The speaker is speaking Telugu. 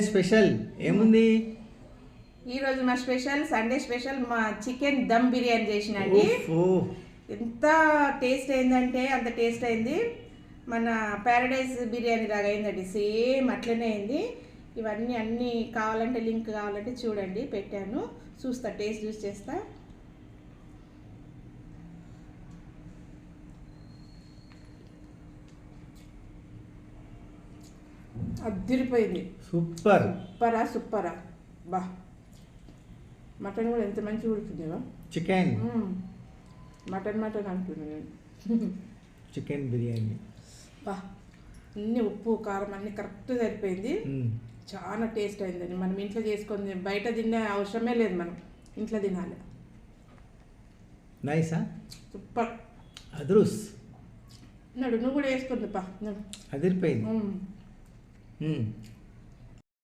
స్పెషల్ ఏముంది ఈరోజు మా స్పెషల్ సండే స్పెషల్ మా చికెన్ దమ్ బిర్యానీ చేసినండి. ఎంత టేస్ట్ అయిందంటే అంత టేస్ట్ అయింది. మన ప్యారడైజ్ బిర్యానీ లాగా అయిందండి, సేమ్ అట్లనే అయింది. ఇవన్నీ అన్నీ కావాలంటే లింక్ కావాలంటే చూడండి, పెట్టాను, చూస్తా, టేస్ట్ చూసి చేస్తా. అదిరిపోయింది. సూపరా బా. మటన్ కూడా ఎంత మంచిగా ఉడుకుతుందేవా. చికెన్ మటన్ అంటున్నాను. చికెన్ బిర్యానీ బా, అన్ని ఉప్పు కారం అన్ని కరెక్ట్ సరిపోయింది. చాలా టేస్ట్ అయిందండి. మనం ఇంట్లో చేసుకొని బయట తినే అవసరమే లేదు, మనం ఇంట్లో తినాలి. నైసా, సూపర్, అదృస్. నడు నువ్వు కూడా వేసుకుంది పా. అదిరిపోయింది.